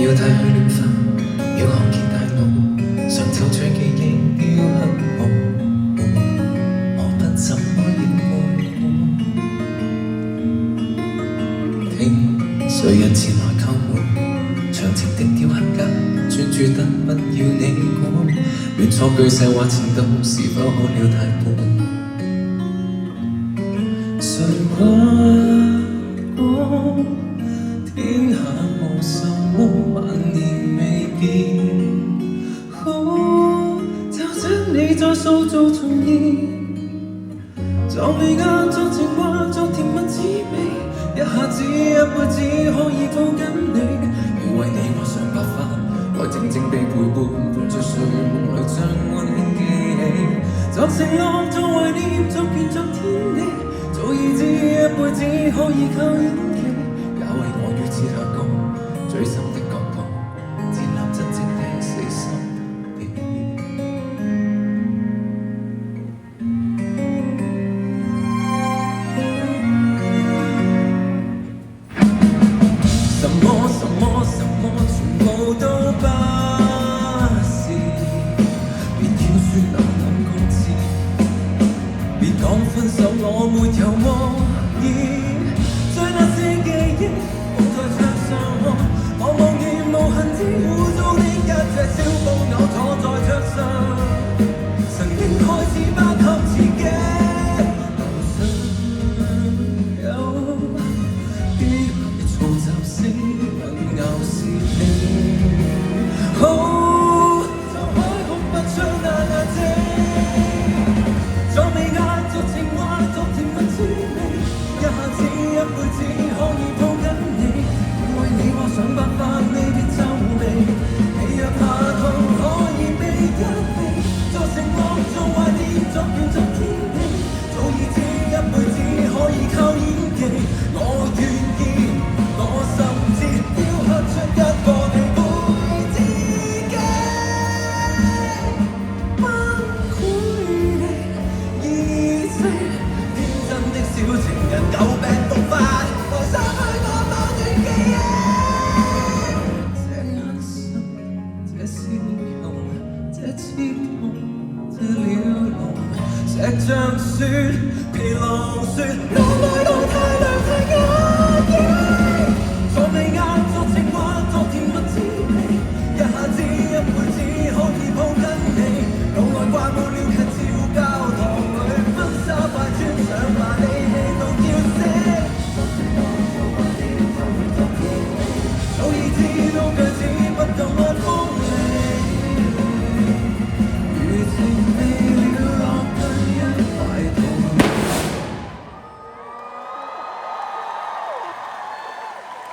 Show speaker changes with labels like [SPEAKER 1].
[SPEAKER 1] 要太去亂發，要看見大腦，常就像記憶雕刻我不怎麼應愛我。聽誰人前來叩門，長情的雕刻家，專注得不要你管，亂錯句細話前度，是否可了太半？誰話過天下無什麼萬年未變？就請你再塑造重現，作美眼，作情話，作甜蜜滋味，一下子一輩子可以抱緊你。要為你畫上白髮，來靜靜地陪伴，伴着睡夢裏將溫馨記起。作承諾，作懷念，作緣，作天地，早已知一輩子可以靠演技，也為我於此刻講最深的覺悟，展覽真正的死心地。什麼什麼什麼，全部都不是，別要說流浪歌詞，別講分手我沒有惡意，將那些記憶放在桌上看，我望見無痕跡污糟的一隻小布偶坐在桌上，曾經開始不給自己留上有啲嘈雜聲混淆視聽，好就開口不出那眼睛，作美眼，作情話，作甜蜜滋味，一下子一輩子可以抱緊你，為你畫上白髮，未必皺眉，你若怕痛可以避一避，作承諾，作懷念，作緣，作天地，早已知一輩子可以靠演技，我願意，我甚至雕刻出一個你會自己崩潰的意識，天真的小情人舊病復發，來殺害我某段記憶。這眼神，這笑容，這刺痛，這了龍，石像雪，疲勞雪，我愛到太亮太壓抑，作美眼，作情話，作甜蜜滋味，一下子一輩子可以抱緊你，老愛慣無聊劇照教堂裏婚紗快穿上麻利氣到叫聲，早已知道腳